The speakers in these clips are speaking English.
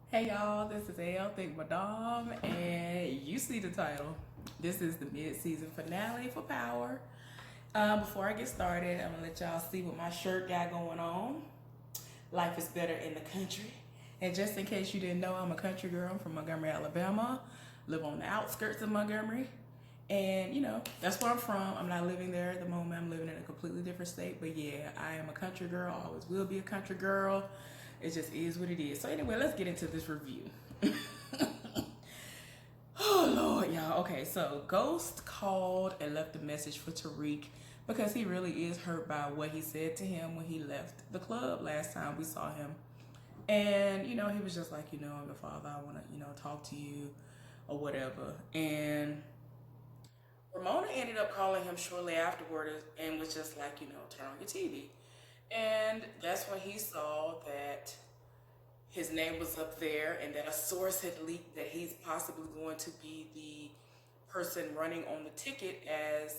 Hey y'all, this is Elle, Think Madame, and you see the title. This is the mid-season finale for Power. Before I get started, I'm gonna let y'all see what my shirt got going on. Life is better in the country. And just in case you didn't know, I'm a country girl. I'm from Montgomery, Alabama. Live on the outskirts of Montgomery. And that's where I'm from. I'm not living there at the moment. I'm living in a completely different state. But yeah, I am a country girl. Always will be a country girl. It just is what it is. So anyway, let's get into this review. Oh Lord, y'all. Okay, so Ghost called and left a message for Tariq because he really is hurt by what he said to him when he left the club last time we saw him. And he was just like, I'm your father. I want to, talk to you or whatever. And Ramona ended up calling him shortly afterward and was just like, turn on your TV. And that's when he saw that his name was up there and that a source had leaked that he's possibly going to be the person running on the ticket as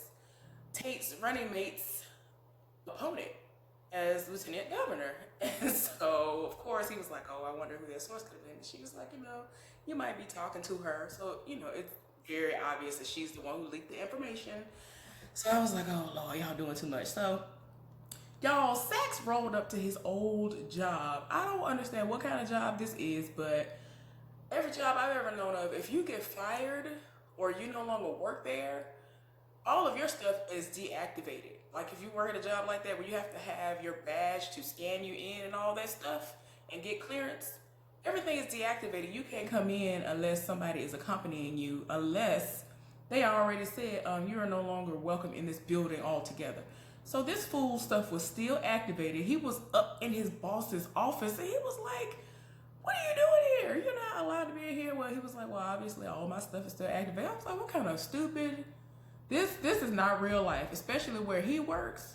Tate's running mate's opponent as lieutenant governor. And so, of course, he was like, oh, I wonder who that source could have been. And she was like, you might be talking to her. So, it's very obvious that she's the one who leaked the information. So I was like, oh, Lord, y'all doing too much. So y'all, Sax rolled up to his old job. I don't understand what kind of job this is, but every job I've ever known of, if you get fired or you no longer work there, all of your stuff is deactivated. Like if you work at a job like that where you have to have your badge to scan you in and all that stuff and get clearance, everything is deactivated. You can't come in unless somebody is accompanying you, unless they already said you are no longer welcome in this building altogether. So this fool stuff was still activated. He was up in his boss's office and he was like, what are you doing here? You're not allowed to be in here. Well, he was like, well, obviously all my stuff is still activated. I was like, what kind of stupid? This is not real life, especially where he works.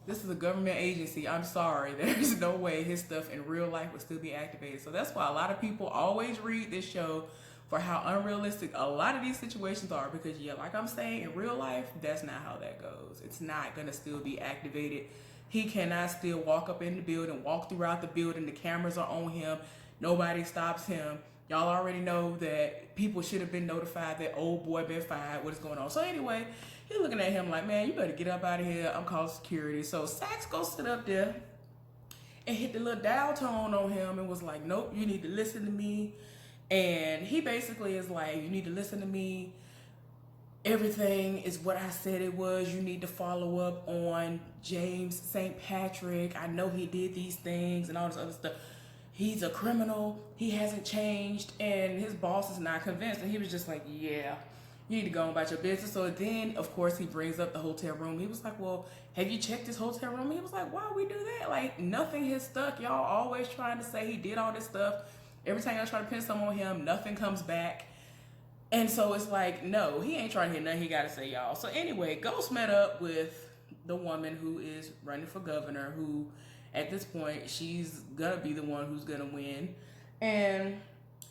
This is a government agency. I'm sorry. There's no way his stuff in real life would still be activated. So that's why a lot of people always read this show for how unrealistic a lot of these situations are. Because, yeah, like I'm saying, in real life, that's not how that goes. It's not going to still be activated. He cannot still walk up in the building, walk throughout the building. The cameras are on him. Nobody stops him. Y'all already know that people should have been notified that old boy been fired. What is going on? So anyway, he's looking at him like, man, you better get up out of here. I'm calling security. So Sax goes sit up there and hit the little dial tone on him and was like, nope, you need to listen to me. And he basically is like, you need to listen to me. Everything is what I said it was. You need to follow up on James St. Patrick. I know he did these things and all this other stuff. He's a criminal. He hasn't changed. And his boss is not convinced. And he was just like, yeah, you need to go on about your business. So then, of course, he brings up the hotel room. He was like, well, have you checked this hotel room? He was like, why would we do that? Like, nothing has stuck. Y'all always trying to say he did all this stuff. Every time y'all try to pin something on him, nothing comes back. And so it's like, no, he ain't trying to hear nothing he got to say, y'all. So anyway, Ghost met up with the woman who is running for governor, who at this point, she's going to be the one who's going to win. And,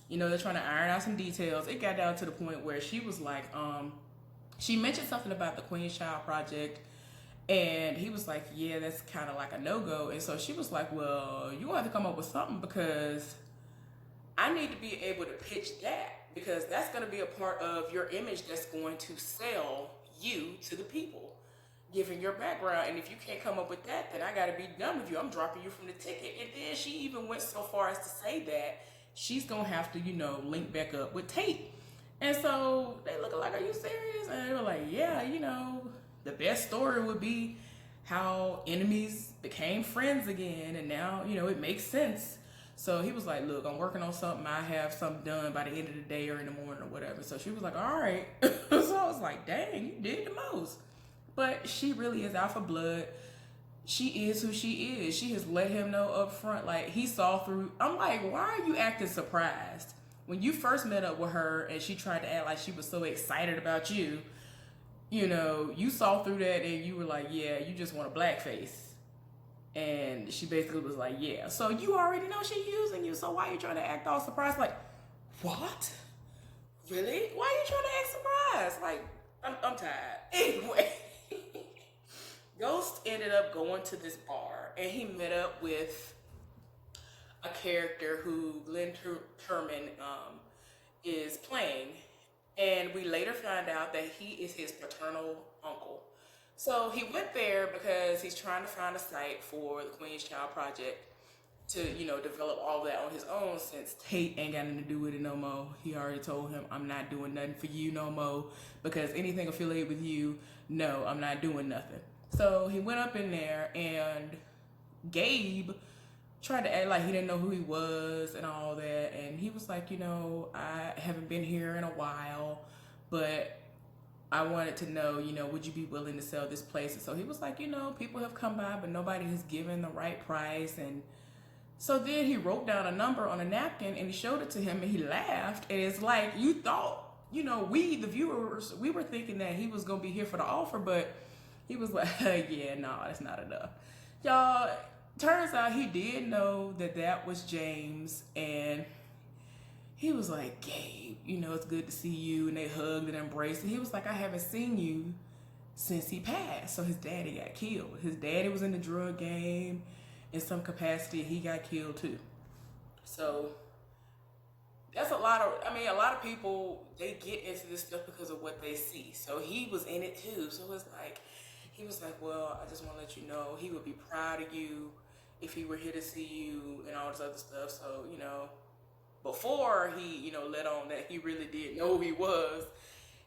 they're trying to iron out some details. It got down to the point where she was like, she mentioned something about the Queen's Child Project. And he was like, yeah, that's kind of like a no-go. And so she was like, well, you have to come up with something because I need to be able to pitch that because that's going to be a part of your image that's going to sell you to the people, given your background. And if you can't come up with that, then I got to be done with you. I'm dropping you from the ticket. And then she even went so far as to say that she's going to have to, link back up with Tate. And so they look like, are you serious? And they were like, yeah, the best story would be how enemies became friends again. And now, it makes sense. So he was like, look, I'm working on something. I have something done by the end of the day or in the morning or whatever. So she was like, all right. So I was like, dang, you did the most. But she really is out for blood. She is who she is. She has let him know up front. Like, he saw through. I'm like, why are you acting surprised? When you first met up with her and she tried to act like she was so excited about you, you saw through that and you were like, yeah, you just want a blackface. And she basically was like, yeah. So you already know she's using you. So why are you trying to act all surprised? Like, what? Really? Why are you trying to act surprised? Like, I'm tired. Anyway, Ghost ended up going to this bar and he met up with a character who Glenn Turman is playing. And we later find out that he is his paternal uncle. So he went there because he's trying to find a site for the Queen's Child Project to, develop all that on his own, since Tate ain't got nothing to do with it no more. He already told him, I'm not doing nothing for you no more, because anything affiliated with you, no, I'm not doing nothing. So he went up in there, and Gabe tried to act like he didn't know who he was and all that. And he was like, I haven't been here in a while, but I wanted to know, would you be willing to sell this place? And so he was like, people have come by, but nobody has given the right price. And so then he wrote down a number on a napkin and he showed it to him, and he laughed. And it's like, you thought, we, the viewers, we were thinking that he was going to be here for the offer, but he was like, yeah, no, that's not enough. Y'all, turns out he did know that that was James, and he was like, Gabe, it's good to see you. And they hugged and embraced. And he was like, I haven't seen you since he passed. So his daddy got killed. His daddy was in the drug game in some capacity. He got killed too. So that's a lot of people, they get into this stuff because of what they see. So he was in it too. So it's like, he was like, well, I just want to let you know he would be proud of you if he were here to see you and all this other stuff. So, before he, let on that he really did know who he was,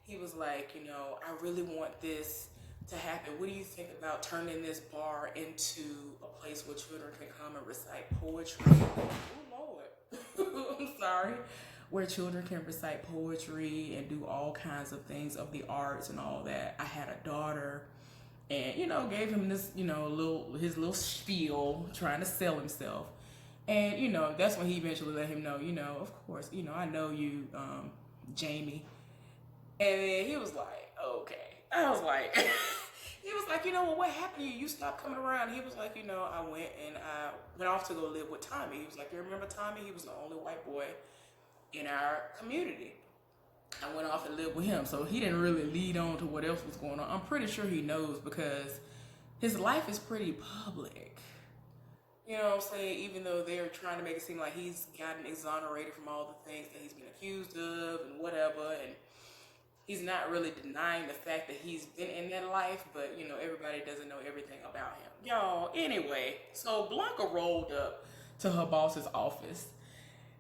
he was like, I really want this to happen. What do you think about turning this bar into a place where children can come and recite poetry? Oh, Lord. I'm sorry. Where children can recite poetry and do all kinds of things of the arts and all that. I had a daughter, and, gave him this, his little spiel trying to sell himself. And, that's when he eventually let him know, of course, I know you, Jamie. And then he was like, okay. I was like, he was like, well, what happened to you? You stopped coming around. He was like, I went off to go live with Tommy. He was like, you remember Tommy? He was the only white boy in our community. I went off and lived with him. So he didn't really lead on to what else was going on. I'm pretty sure he knows, because his life is pretty public. You know what I'm saying? Even though they're trying to make it seem like he's gotten exonerated from all the things that he's been accused of and whatever. And he's not really denying the fact that he's been in that life. But, everybody doesn't know everything about him. Y'all, anyway, so Blanca rolled up to her boss's office.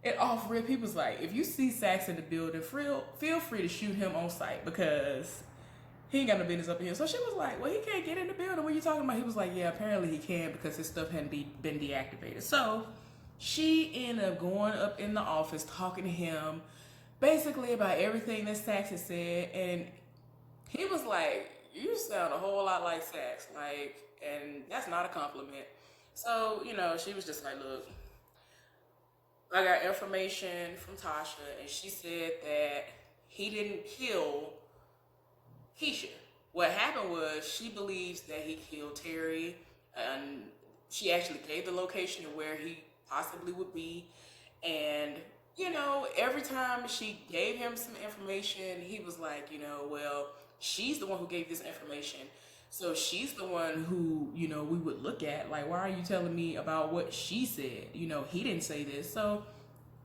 And off rip, he was like, if you see Saxe in the building, feel free to shoot him on sight, because he ain't got no business up in here. So she was like, well, he can't get in the building. What are you talking about? He was like, yeah, apparently he can, because his stuff hadn't been deactivated. So she ended up going up in the office, talking to him basically about everything that Saxe had said. And he was like, you sound a whole lot like Saxe. And that's not a compliment. So, she was just like, look, I got information from Tasha, and she said that he didn't kill Keisha. What happened was, she believes that he killed Terry, and she actually gave the location of where he possibly would be. And, every time she gave him some information, he was like, well, she's the one who gave this information. So she's the one who, we would look at. Like, why are you telling me about what she said? He didn't say this. So,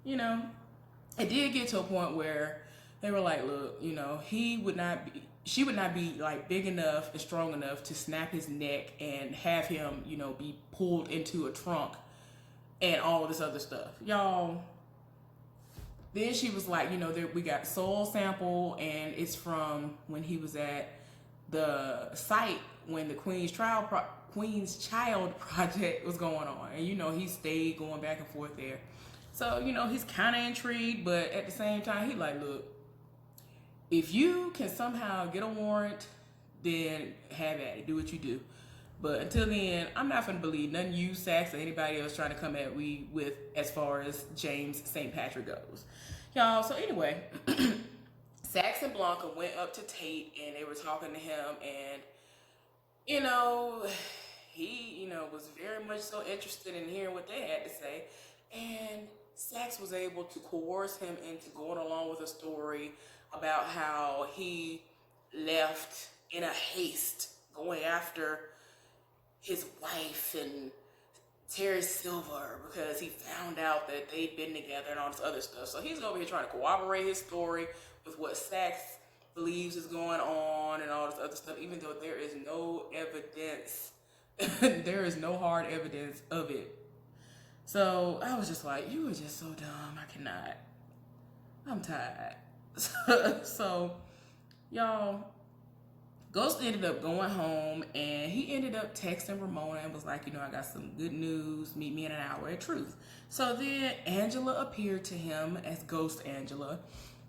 it did get to a point where they were like, look, she would not be like big enough and strong enough to snap his neck and have him, be pulled into a trunk and all this other stuff. Y'all, then she was like, we got soil sample, and it's from when he was at the site when the Queen's Child Project was going on. And, he stayed going back and forth there. So, he's kind of intrigued, but at the same time, he like, look, if you can somehow get a warrant, then have at it. Do what you do. But until then, I'm not going to believe nothing you, Saxe, or anybody else trying to come at me with as far as James St. Patrick goes. Y'all, so anyway, Saxe and Blanca went up to Tate, and they were talking to him, and, he, was very much so interested in hearing what they had to say. And Saxe was able to coerce him into going along with a story about how he left in a haste, going after his wife and Terry Silver because he found out that they'd been together and all this other stuff. So he's over here trying to corroborate his story with what Sachs believes is going on and all this other stuff, even though there is no evidence. There is no hard evidence of it. So I was just like, you were just so dumb. I cannot. I'm tired. So, y'all, Ghost ended up going home and he ended up texting Ramona and was like, I got some good news. Meet me in an hour at Truth. So then Angela appeared to him as Ghost Angela.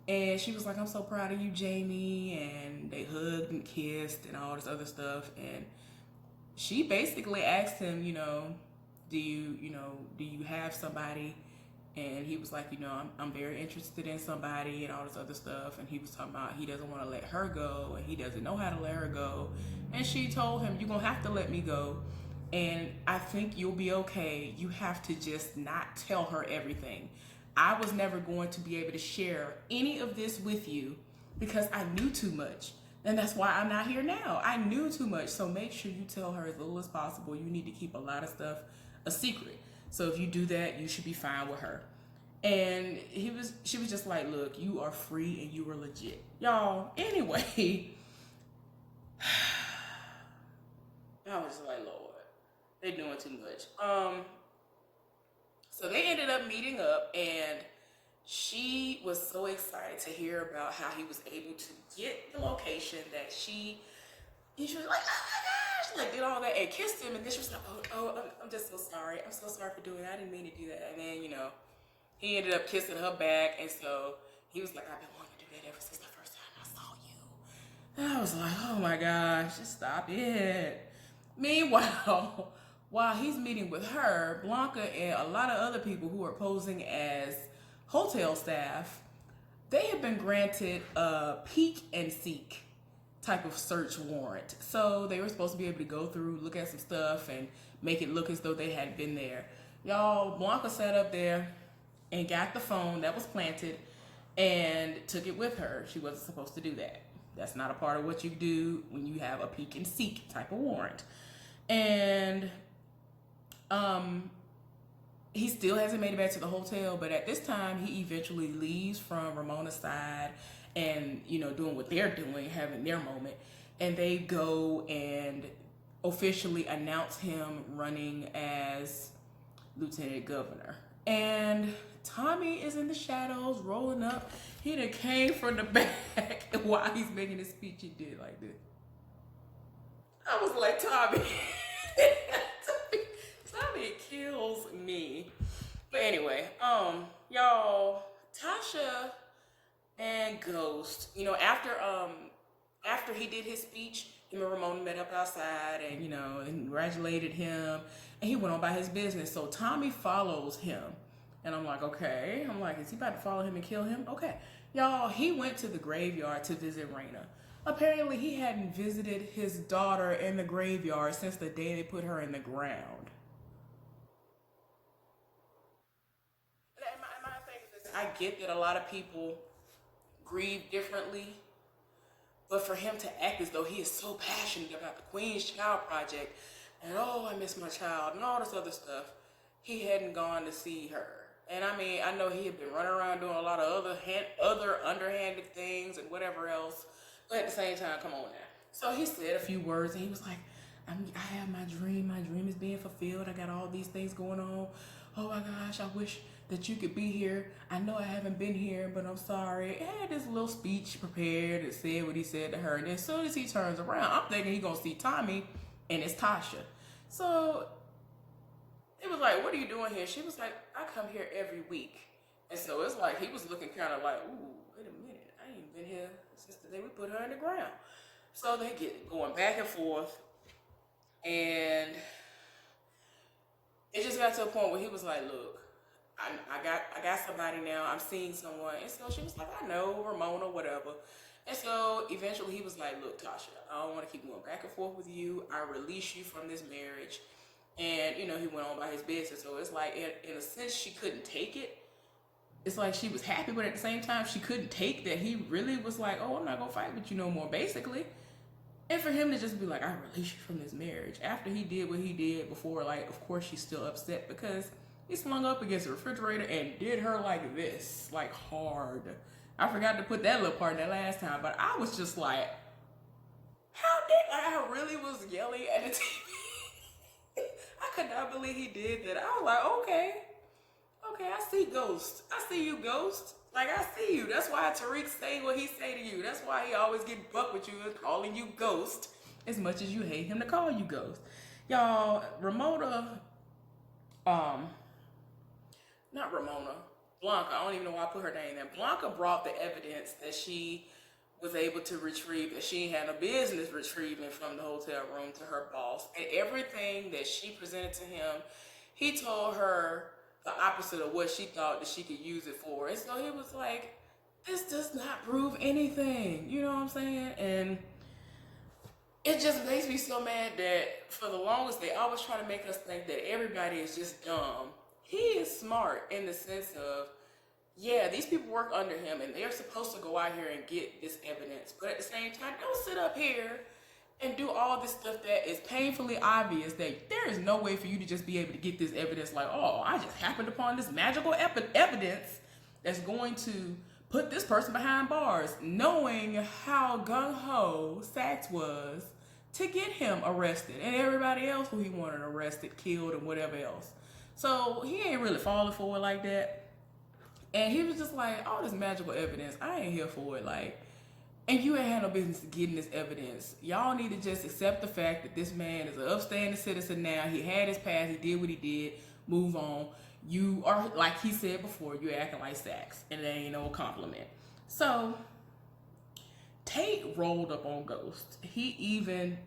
And she was like, I'm so proud of you, Jamie. And they hugged and kissed and all this other stuff. And she basically asked him, do you have somebody? And he was like, I'm very interested in somebody and all this other stuff. And he was talking about he doesn't want to let her go and he doesn't know how to let her go. And she told him, you're going to have to let me go. And I think you'll be okay. You have to just not tell her everything. I was never going to be able to share any of this with you because I knew too much. And that's why I'm not here now. I knew too much. So make sure you tell her as little as possible. You need to keep a lot of stuff a secret. So if you do that, you should be fine with her. And she was just like, look, you are free and you were legit. Y'all, anyway, I was like, Lord, they're doing too much. So they ended up meeting up and she was so excited to hear about how he was able to get the location that she was like, oh my gosh, like did all that and kissed him. And then she was like, I'm just so sorry. I'm so sorry for doing that. I didn't mean to do that. And then, he ended up kissing her back. And so he was like, I've been wanting to do that ever since the first time I saw you. And I was like, oh my gosh, just stop it. Meanwhile, while he's meeting with her, Blanca and a lot of other people who are posing as hotel staff, they have been granted a peek and seek type of search warrant. So they were supposed to be able to go through, look at some stuff, and make it look as though they had been there. Y'all, Blanca sat up there and got the phone that was planted and took it with her. She wasn't supposed to do that. That's not a part of what you do when you have a peek and seek type of warrant. And he still hasn't made it back to the hotel, but at this time he eventually leaves from Ramona's side and doing what they're doing, having their moment, and they go and officially announce him running as lieutenant governor. And Tommy is in the shadows rolling up. He done came from the back while he's making his speech. He did like this. I was like, Tommy. Tommy kills me. But anyway, y'all, Tasha and Ghost, after he did his speech, him and Ramona met up outside and, congratulated him, and he went on by his business. So Tommy follows him. And I'm like, okay. I'm like, is he about to follow him and kill him? Okay. Y'all, he went to the graveyard to visit Raina. Apparently, he hadn't visited his daughter in the graveyard since the day they put her in the ground. I get that a lot of people grieve differently, but for him to act as though he is so passionate about the Queen's Child Project and, I miss my child and all this other stuff, he hadn't gone to see her. And I know he had been running around doing a lot of other underhanded things and whatever else, but at the same time, come on now. So he said a few words and he was like, I have my dream. My dream is being fulfilled. I got all these things going on. Oh my gosh, I wish that you could be here. I know I haven't been here, but I'm sorry. I had this little speech prepared and said what he said to her. And then as soon as he turns around, I'm thinking he's going to see Tommy and it's Tasha. So it was like, what are you doing here? She was like, I come here every week. And so it's like he was looking kind of like, ooh, wait a minute. I ain't been here since the day we put her in the ground. So they get going back and forth. And it just got to a point where he was like, look, I got somebody now. I'm seeing someone. And so she was like, I know, Ramona, whatever. And so eventually he was like, look, Tasha, I don't want to keep going back and forth with you. I release you from this marriage. And, he went on by his business. So it's like, in a sense, she couldn't take it. It's like she was happy, but at the same time, she couldn't take that he really was like, oh, I'm not going to fight with you no more, basically. And for him to just be like, I release you from this marriage after he did what he did before, like, of course she's still upset because he slung up against the refrigerator and did her like this, like hard. I forgot to put that little part in that last time, but I was just like, how did I really was yelling at the TV? I could not believe he did that. I was like, okay, I see Ghost. I see you, Ghost. Like, I see you. That's why Tariq say what he say to you. That's why he always get buck with you and calling you Ghost as much as you hate him to call you Ghost. Y'all, not Ramona, Blanca, I don't even know why I put her name there. Blanca brought the evidence that she was able to retrieve, that she had no business retrieving from the hotel room to her boss. And everything that she presented to him, he told her the opposite of what she thought that she could use it for. And so he was like, this does not prove anything. You know what I'm saying? And it just makes me so mad that for the longest, they always try to make us think that everybody is just dumb. He is smart in the sense of, yeah, these people work under him and they're supposed to go out here and get this evidence. But at the same time, don't sit up here and do all this stuff that is painfully obvious that there is no way for you to just be able to get this evidence like, oh, I just happened upon this magical evidence that's going to put this person behind bars, knowing how gung-ho Sachs was to get him arrested and everybody else who he wanted arrested, killed, and whatever else. So he ain't really falling for it like that. And he was just like, all this magical evidence, I ain't here for it. Like, and you ain't had no business getting this evidence. Y'all need to just accept the fact that this man is an upstanding citizen now. He had his past. He did what he did. Move on. You are, like he said before, you're acting like Sachs. And that ain't no compliment. So, Tate rolled up on Ghost. He even,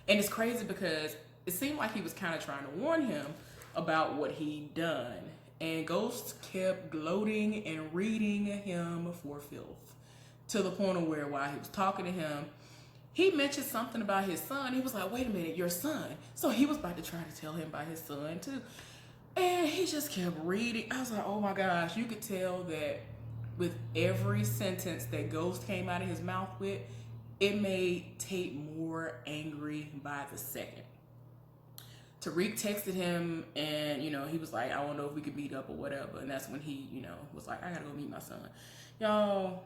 and it's crazy because it seemed like he was kind of trying to warn him about what he'd done. And Ghost kept gloating and reading him for filth. To the point of where while he was talking to him, he mentioned something about his son. He was like, wait a minute, your son. So he was about to try to tell him about his son too. And he just kept reading. I was like, oh my gosh, you could tell that with every sentence that Ghost came out of his mouth with, it made Tate more angry by the second. Tariq texted him and, he was like, I don't know if we could meet up or whatever. And that's when he, was like, I gotta go meet my son. Y'all.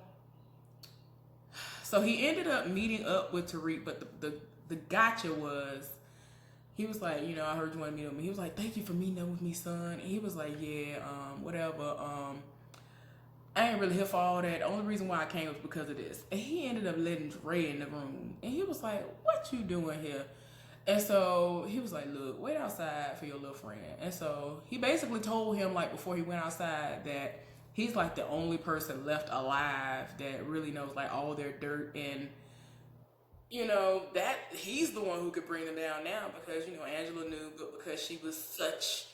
So he ended up meeting up with Tariq, but the gotcha was, he was like, I heard you want to meet with me. He was like, thank you for meeting up with me, son. And he was like, yeah, whatever. I ain't really here for all that. The only reason why I came was because of this. And he ended up letting Dre in the room. And he was like, what you doing here? And so he was like, look, wait outside for your little friend. And so he basically told him, like, before he went outside that he's like the only person left alive that really knows like all their dirt. And, that he's the one who could bring them down now because, Angela knew, but because she was such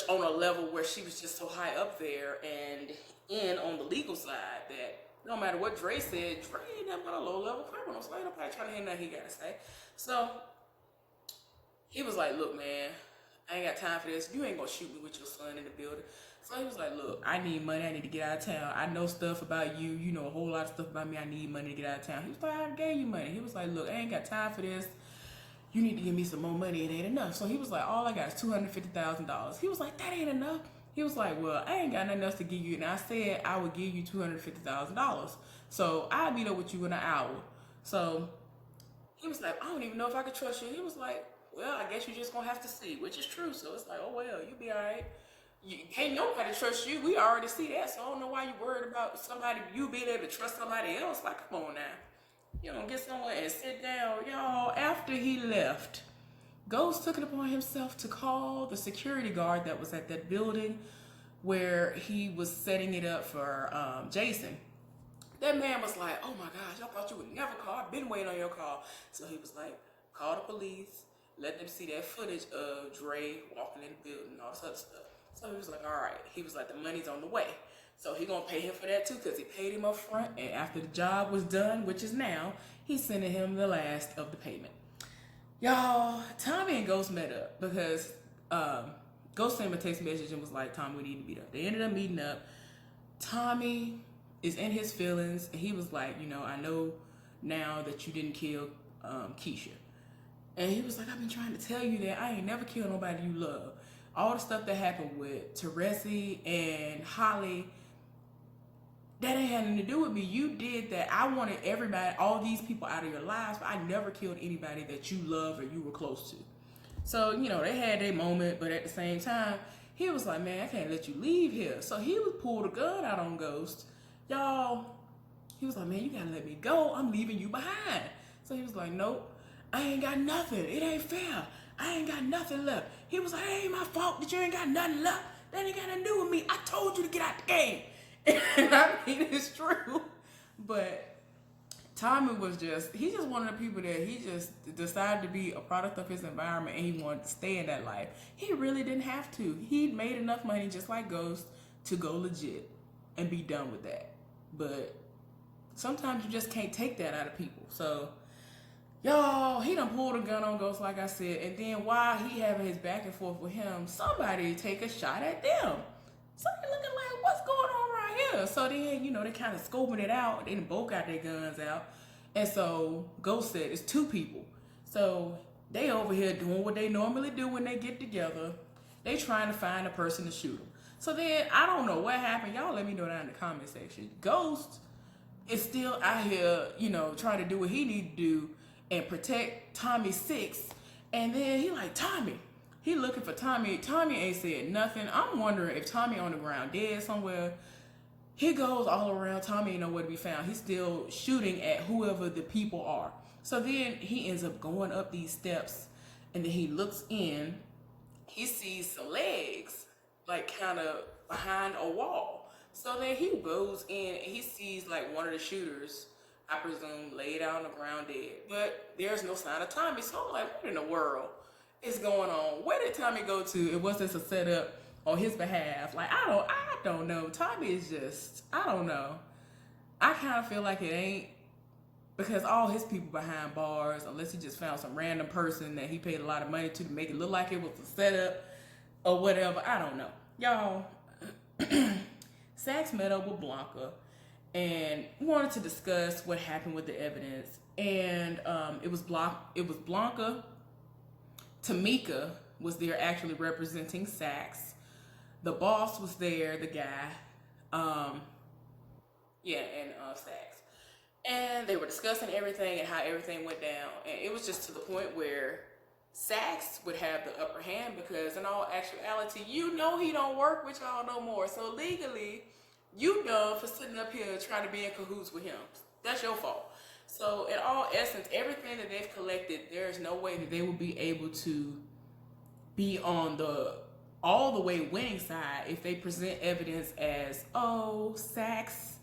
on a level where she was just so high up there and in on the legal side that no matter what Dre said, Dre ain't nothing but a low-level criminal. So ain't nobody trying to hear nothing he got to say. So he was like, look, man, I ain't got time for this. You ain't gonna shoot me with your son in the building. So he was like, look, I need money. I need to get out of town. I know stuff about you. You know a whole lot of stuff about me. I need money to get out of town. He was like, I gave you money. He was like, look, I ain't got time for this. You need to give me some more money. It ain't enough. So he was like, all I got is $250,000. He was like, that ain't enough. He was like, well, I ain't got nothing else to give you. And I said I would give you $250,000. So I'll meet up with you in an hour. So he was like, I don't even know if I could trust you. He was like, well, I guess you're just going to have to see, which is true. So it's like, oh, well, you'll be all right. Can't nobody trust you. We already see that. So I don't know why you're worried about somebody, you being able to trust somebody else. Like, come on now. You don't get somewhere and sit down. Y'all, after he left, Ghost took it upon himself to call the security guard that was at that building where he was setting it up for Jason. That man was like, oh my gosh, I thought you would never call. I've been waiting on your call. So he was like, call the police, let them see that footage of Dre walking in the building and all this other stuff. So he was like, all right. He was like, the money's on the way. So he gonna pay him for that too because he paid him up front. And after the job was done, which is now, he's sending him the last of the payment. Y'all, Tommy and Ghost met up because Ghost sent him a text message and was like, Tommy, we need to meet up. They ended up meeting up. Tommy is in his feelings. And he was like, I know now that you didn't kill Keisha. And he was like, I've been trying to tell you that I ain't never killed nobody you love. All the stuff that happened with Teresi and Holly, that ain't had nothing to do with me. You did that. I wanted everybody, all these people out of your lives, but I never killed anybody that you loved or you were close to. So, you know, they had their moment, but at the same time, he was like, man, I can't let you leave here. So he would pull the gun out on Ghost. Y'all, he was like, man, you gotta let me go. I'm leaving you behind. So he was like, nope, I ain't got nothing. It ain't fair. I ain't got nothing left. He was like, it ain't my fault that you ain't got nothing left. That ain't got nothing to do with me. I told you to get out the game. And I mean, it's true. But Tommy was he just one of the people that he just decided to be a product of his environment and he wanted to stay in that life. He really didn't have to. He'd made enough money, just like Ghost, to go legit and be done with that. But sometimes you just can't take that out of people. So, y'all, he done pulled a gun on Ghost, like I said, and then while he having his back and forth with him, somebody take a shot at them. Somebody looking like, what's going on right here? So then, you know, they kind of scoping it out. They both got their guns out. And so Ghost said, it's two people. So they over here doing what they normally do when they get together. They trying to find a person to shoot them. So then, I don't know what happened. Y'all let me know down in the comment section. Ghost is still out here, you know, trying to do what he need to do and protect Tommy Six. And then he like, Tommy. He looking for Tommy. Tommy ain't said nothing. I'm wondering if Tommy on the ground dead somewhere. He goes all around. Tommy ain't nowhere to be found. He's still shooting at whoever the people are. So then he ends up going up these steps and then he looks in. He sees some legs like kind of behind a wall. So then he goes in and he sees like one of the shooters, I presume, laid out on the ground dead. But there's no sign of Tommy. So I'm like, what in the world is going on? Where did Tommy go to? And was this a setup on his behalf? Like, I don't know. Tommy is just, I don't know. I kind of feel like it ain't, because all his people behind bars, unless he just found some random person that he paid a lot of money to make it look like it was a setup or whatever. I don't know. Y'all, Saxe met up with Blanca and wanted to discuss what happened with the evidence. And it was Blanca. Tamika was there actually representing Saxe. The boss was there, the guy. Saxe. And they were discussing everything and how everything went down. And it was just to the point where Saxe would have the upper hand because in all actuality, you know he don't work with y'all no more. So legally, you done for sitting up here trying to be in cahoots with him. That's your fault. So in all essence, everything that they've collected, there's no way that they will be able to be on the all the way winning side if they present evidence as, oh, Saxe,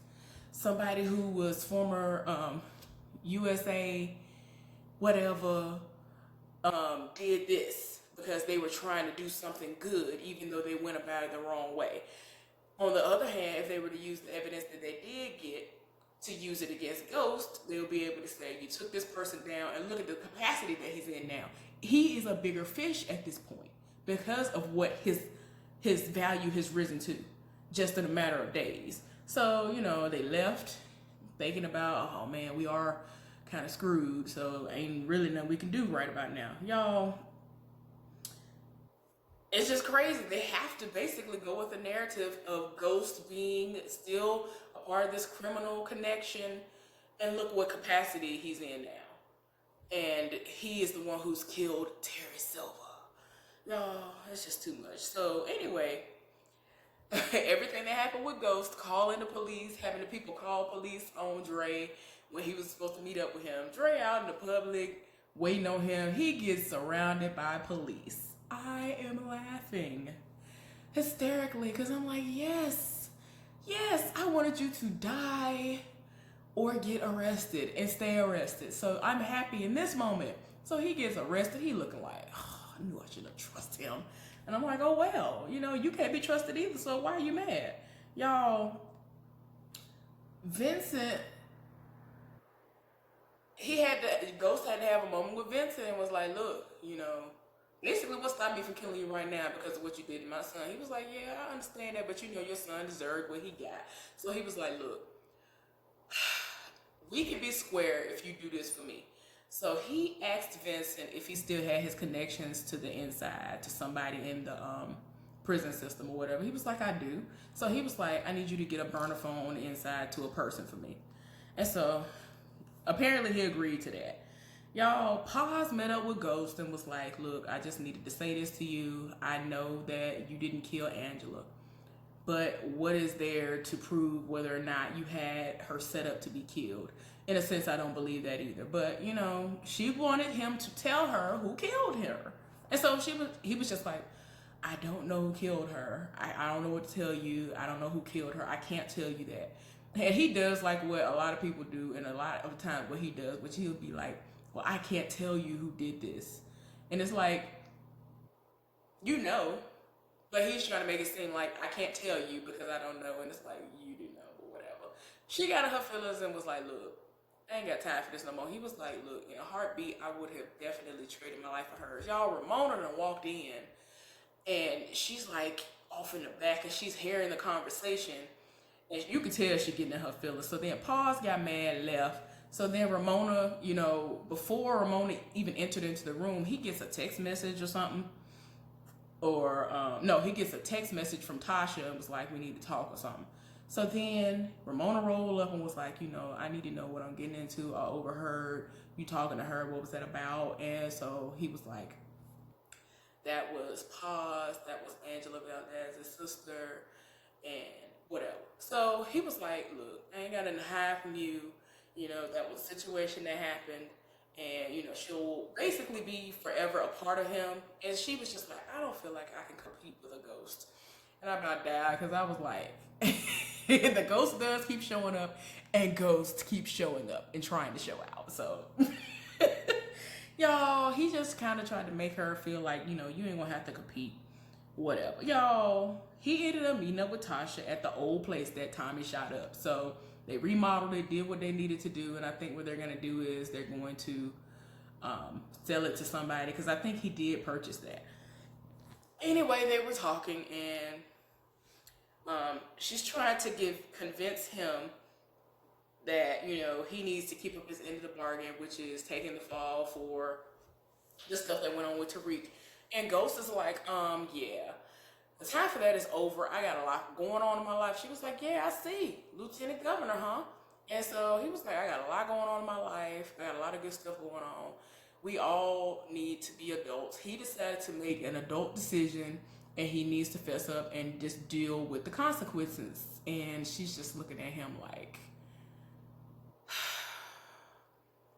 somebody who was former USA, whatever, did this because they were trying to do something good, even though they went about it the wrong way. On the other hand, if they were to use the evidence that they did get to use it against Ghost, they'll be able to say, you took this person down and look at the capacity that he's in now. He is a bigger fish at this point because of what his value has risen to just in a matter of days. So, you know, they left thinking about, oh man, we are kind of screwed, so ain't really nothing we can do right about now. Y'all, it's just crazy. They have to basically go with the narrative of Ghost being still a part of this criminal connection, and look what capacity he's in now. And he is the one who's killed Terry Silver. Y'all, it's just too much. So anyway, everything that happened with Ghost, calling the police, having the people call police on Dre when he was supposed to meet up with him. Dre out in the public, waiting on him. He gets surrounded by police. I am laughing hysterically because I'm like, yes, I wanted you to die or get arrested and stay arrested. So I'm happy in this moment. So he gets arrested. He looking like, oh, I knew I shouldn't trust him. And I'm like, oh, well, you know, you can't be trusted either. So why are you mad? Y'all, Vincent, Ghost had to have a moment with Vincent and was like, look, you know, basically what stopped me from killing you right now because of what you did to my son. He was like, yeah, I understand that, but you know your son deserved what he got. So he was like, look, we can be square if you do this for me. So he asked Vincent if he still had his connections to the inside, to somebody in the prison system or whatever. He was like, I do. So he was like, I need you to get a burner phone on the inside to a person for me. And so apparently he agreed to that. Y'all, Paz met up with Ghost and was like, look, I just needed to say this to you. I know that you didn't kill Angela, but what is there to prove whether or not you had her set up to be killed? In a sense, I don't believe that either. But, you know, she wanted him to tell her who killed her. And so he was just like, I don't know who killed her. I don't know what to tell you. I don't know who killed her. I can't tell you that. And he does like what a lot of people do, and a lot of the time what he does, which he'll be like, well, I can't tell you who did this. And it's like, you know, but he's trying to make it seem like I can't tell you because I don't know. And it's like, you do know, but whatever. She got in her feelings and was like, look, I ain't got time for this no more. He was like, look, in a heartbeat, I would have definitely traded my life for hers. Y'all, Ramona done walked in and she's like off in the back and she's hearing the conversation. And you could tell she getting in her feelings. So then Paz got mad, left. So then Ramona, you know, before Ramona even entered into the room, he gets a text message or something. Or, no, he gets a text message from Tasha and was like, we need to talk or something. So then Ramona rolled up and was like, you know, I need to know what I'm getting into. I overheard you talking to her. What was that about? And so he was like, that was Paz. That was Angela Valdez's sister and whatever. So he was like, look, I ain't got nothing to hide from you. You know, that was a situation that happened. And, you know, she'll basically be forever a part of him. And she was just like, I don't feel like I can compete with a ghost. And I'm not died because I was like, the ghost does keep showing up and Ghost keeps showing up and trying to show out. So, y'all, he just kind of tried to make her feel like, you know, you ain't going to have to compete. Whatever. Y'all, he ended up meeting up with Tasha at the old place that Tommy shot up. So, they remodeled it, did what they needed to do, and I think what they're going to do is they're going to sell it to somebody, because I think he did purchase that. Anyway, they were talking, and she's trying to convince him that, you know, he needs to keep up his end of the bargain, which is taking the fall for the stuff that went on with Tariq. And Ghost is like, yeah. The time for that is over. I got a lot going on in my life. She was like, yeah, I see. Lieutenant Governor, huh? And so he was like, I got a lot going on in my life. I got a lot of good stuff going on. We all need to be adults. He decided to make an adult decision and he needs to fess up and just deal with the consequences. And she's just looking at him like,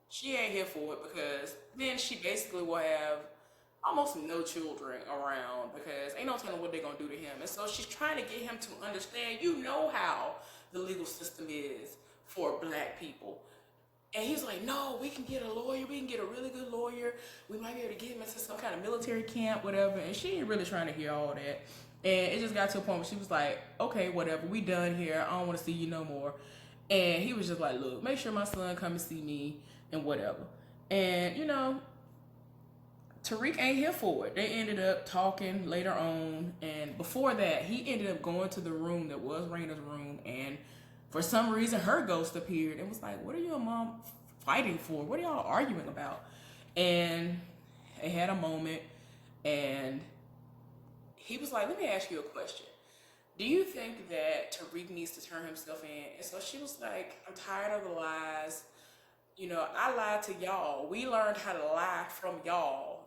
she ain't here for it, because then she basically will have almost no children around, because ain't no telling what they're gonna do to him. And so she's trying to get him to understand, you know how the legal system is for black people. And he's like, no, we can get a lawyer, we can get a really good lawyer, we might be able to get him into some kind of military camp, whatever. And she ain't really trying to hear all that. And it just got to a point where she was like, okay, whatever, we done here, I don't want to see you no more. And he was just like, look, make sure my son come and see me and whatever. And, you know, Tariq ain't here for it. They ended up talking later on, and before that, he ended up going to the room that was Raina's room, and for some reason, her ghost appeared and was like, what are you and Mom fighting for? What are y'all arguing about? And they had a moment, and he was like, let me ask you a question. Do you think that Tariq needs to turn himself in? And so she was like, I'm tired of the lies. You know, I lied to y'all. We learned how to lie from y'all.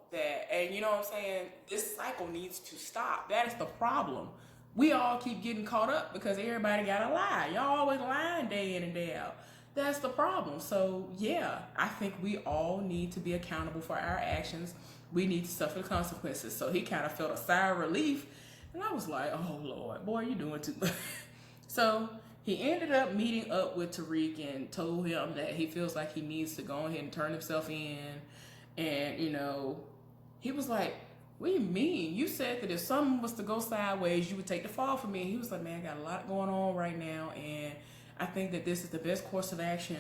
And you know what I'm saying? This cycle needs to stop. That is the problem. We all keep getting caught up because everybody got to lie. Y'all always lying day in and day out. That's the problem. So yeah, I think we all need to be accountable for our actions. We need to suffer the consequences. So he kind of felt a sigh of relief. And I was like, oh Lord, boy, you doing too much. So he ended up meeting up with Tariq and told him that he feels like he needs to go ahead and turn himself in. And, you know, he was like, what do you mean? You said that if something was to go sideways, you would take the fall for me. And he was like, man, I got a lot going on right now, and I think that this is the best course of action.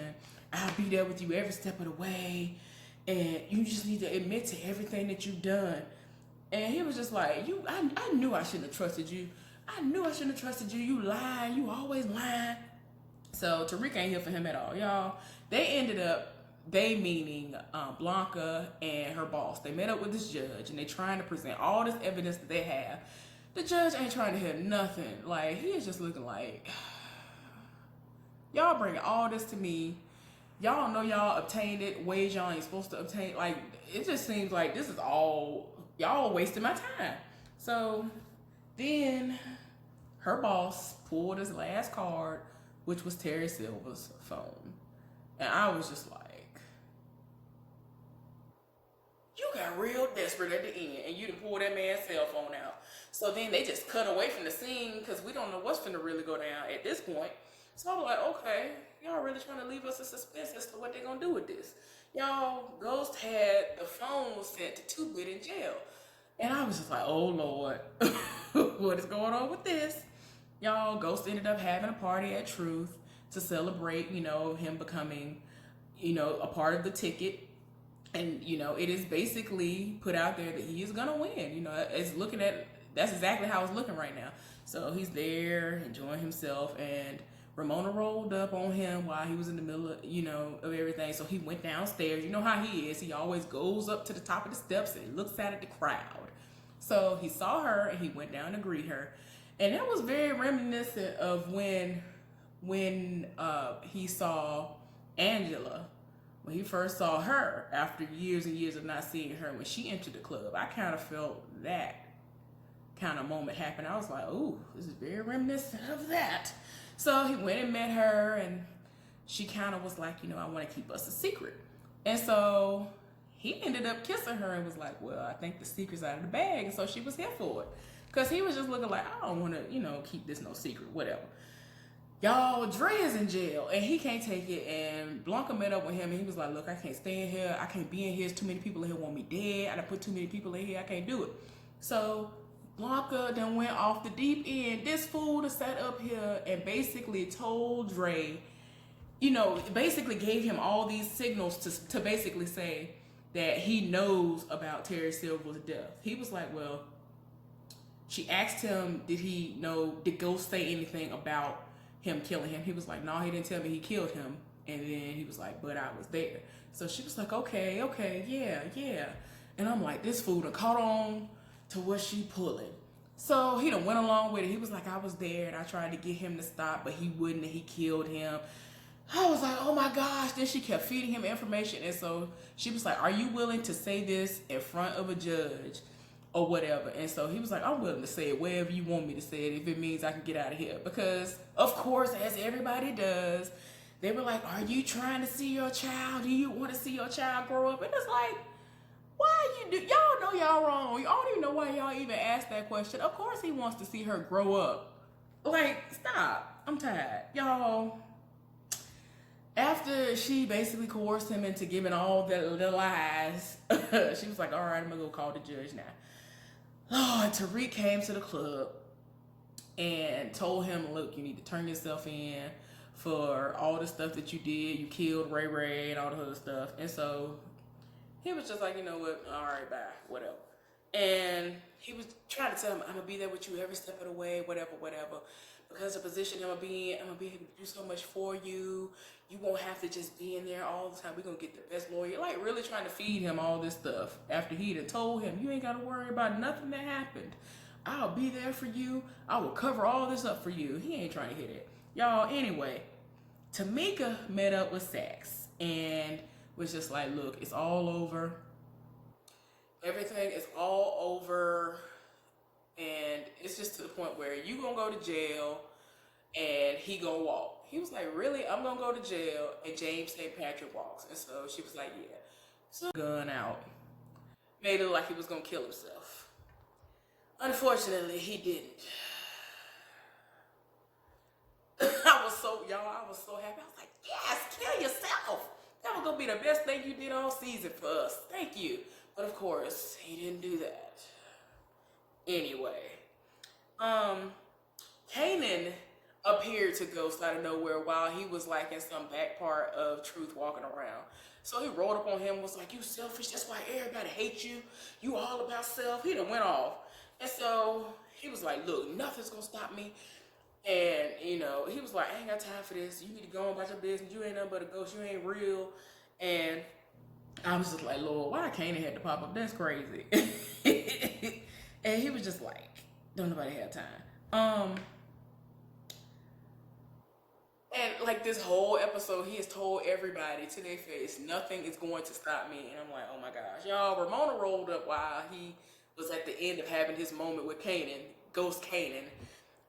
I'll be there with you every step of the way, and you just need to admit to everything that you've done. And he was just like, I knew I shouldn't have trusted you. I knew I shouldn't have trusted you. You lying. You always lying. So Tariq ain't here for him at all, y'all. They ended up, they meaning Blanca and her boss. They met up with this judge and they trying to present all this evidence that they have. The judge ain't trying to hear nothing. Like, he is just looking like, y'all bringing all this to me. Y'all know y'all obtained it ways y'all ain't supposed to obtain. Like, it just seems like this is all, y'all wasting my time. So then her boss pulled his last card, which was Terry Silver's phone. And I was just like, you got real desperate at the end and you done pulled that man's cell phone out. So then they just cut away from the scene because we don't know what's finna really go down at this point. So I'm like, okay, y'all really trying to leave us in suspense as to what they gonna do with this. Y'all, Ghost had the phone sent to 2-Bit in jail. And I was just like, oh Lord, what is going on with this? Y'all, Ghost ended up having a party at Truth to celebrate, you know, him becoming, you know, a part of the ticket. And, you know, it is basically put out there that he is gonna win. You know, it's looking at, that's exactly how it's looking right now. So he's there enjoying himself, and Ramona rolled up on him while he was in the middle of, you know, of everything. So he went downstairs. You know how he is. He always goes up to the top of the steps and looks out at the crowd. So he saw her and he went down to greet her. And that was very reminiscent of when he saw Angela, when he first saw her after years and years of not seeing her when she entered the club. I kind of felt that kind of moment happen. I was like, ooh, this is very reminiscent of that. So he went and met her, and she kind of was like, you know, I want to keep us a secret. And so he ended up kissing her and was like, well, I think the secret's out of the bag. And so she was here for it. Because he was just looking like, I don't want to, you know, keep this no secret, whatever. Y'all, Dre is in jail and he can't take it. And Blanca met up with him and he was like, look, I can't stay in here. I can't be in here. There's too many people in here want me dead. I done put too many people in here. I can't do it. So Blanca then went off the deep end. This fool to set up here and basically told Dre, you know, basically gave him all these signals to basically say that he knows about Terry Silver's death. He was like, well, she asked him, did Ghost say anything about him killing him? He was like, no, he didn't tell me he killed him. And then he was like, but I was there. So she was like, okay, yeah. And I'm like, this fool done caught on to what she pulling. So he done went along with it. He was like, I was there and I tried to get him to stop, but he wouldn't, and he killed him. I was like, oh my gosh. Then she kept feeding him information. And so she was like, are you willing to say this in front of a judge or whatever? And so he was like, I'm willing to say it wherever you want me to say it, if it means I can get out of here. Because, of course, as everybody does, they were like, are you trying to see your child? Do you want to see your child grow up? And it's like, why you do? Y'all know y'all wrong. Y'all don't even know why y'all even asked that question. Of course he wants to see her grow up. Like, stop. I'm tired. Y'all, after she basically coerced him into giving all the lies, she was like, all right, I'm going to go call the judge now. Lord, Tariq came to the club and told him, look, you need to turn yourself in for all the stuff that you did. You killed Ray Ray and all the other stuff. And so he was just like, you know what, all right, bye, whatever. And he was trying to tell him, I'm going to be there with you every step of the way, whatever. Because the position I'm going to be in, I'm going to be able to do so much for you. You won't have to just be in there all the time. We're going to get the best lawyer. Like, really trying to feed him all this stuff after he'd have told him, you ain't got to worry about nothing that happened. I'll be there for you. I will cover all this up for you. He ain't trying to hear that. Y'all, anyway, Tamika met up with Saxe and was just like, look, it's all over. Everything is all over. And it's just to the point where you gonna go to jail and he gonna walk. He was like, really? I'm gonna go to jail and James St. Patrick walks. And so she was like, yeah. So gun out. Made it look like he was gonna kill himself. Unfortunately, he didn't. I was so happy. I was like, yes, kill yourself. That was gonna be the best thing you did all season for us. Thank you. But of course, he didn't do that. Anyway, Kanan appeared to Ghost out of nowhere while he was like in some back part of Truth walking around. So he rolled up on him and was like, you selfish, that's why everybody hates you. You all about self. He done went off. And so he was like, look, nothing's gonna stop me. And, you know, he was like, I ain't got time for this. You need to go on about your business. You ain't nothing but a ghost. You ain't real. And I was just like, Lord, why Kanan had to pop up? That's crazy. And he was just like, don't nobody have time. And like this whole episode, he has told everybody to their face, nothing is going to stop me. And I'm like, oh my gosh, y'all. Ramona rolled up while he was at the end of having his moment with Kanan, Ghost Kanan.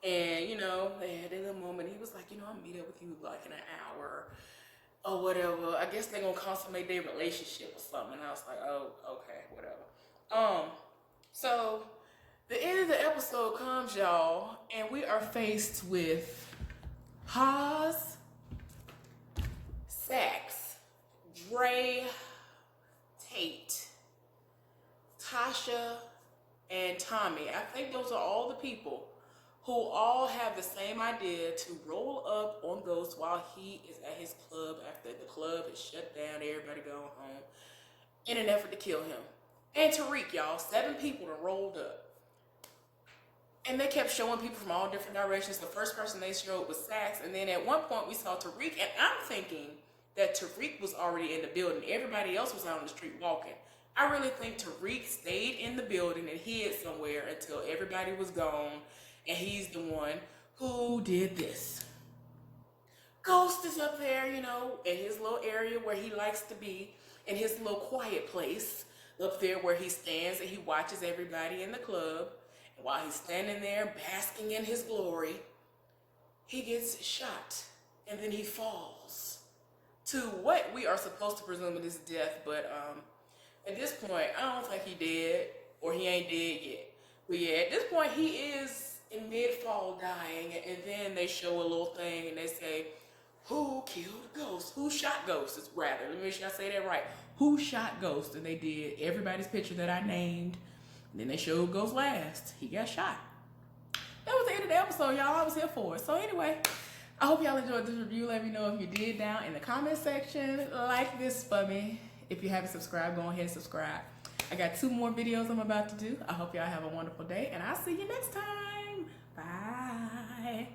And you know, they had a little moment. He was like, you know, I'll meet up with you like in an hour or whatever. I guess they're gonna consummate their relationship or something. And I was like, oh, okay, whatever. So the end of the episode comes, y'all, and we are faced with Haz, Saxe, Dre, Tate, Tasha, and Tommy. I think those are all the people who all have the same idea to roll up on Ghost while he is at his club after the club is shut down, everybody going home, in an effort to kill him. And Tariq, y'all, 7 people that rolled up. And they kept showing people from all different directions. The first person they showed was Saxe, and then at one point we saw Tariq, and I'm thinking that Tariq was already in the building. Everybody else was out on the street walking. I really think Tariq stayed in the building and hid somewhere until everybody was gone, and he's the one who did this. Ghost is up there, you know, in his little area where he likes to be, in his little quiet place, up there where he stands and he watches everybody in the club. And while he's standing there basking in his glory, he gets shot and then he falls to what we are supposed to presume is death. But at this point, I don't think he dead, or he ain't dead yet. But yeah, at this point, he is in mid-fall dying, and then they show a little thing and they say, who killed Ghost? Who shot Ghost? It's rather, let me make sure I say that right. Who shot Ghost? And they did everybody's picture that I named. And then they showed Ghost last. He got shot. That was the end of the episode, y'all. I was here for it. So anyway, I hope y'all enjoyed this review. Let me know if you did down in the comment section. Like this for me. If you haven't subscribed, go ahead and subscribe. I got 2 more videos I'm about to do. I hope y'all have a wonderful day, and I'll see you next time. Bye.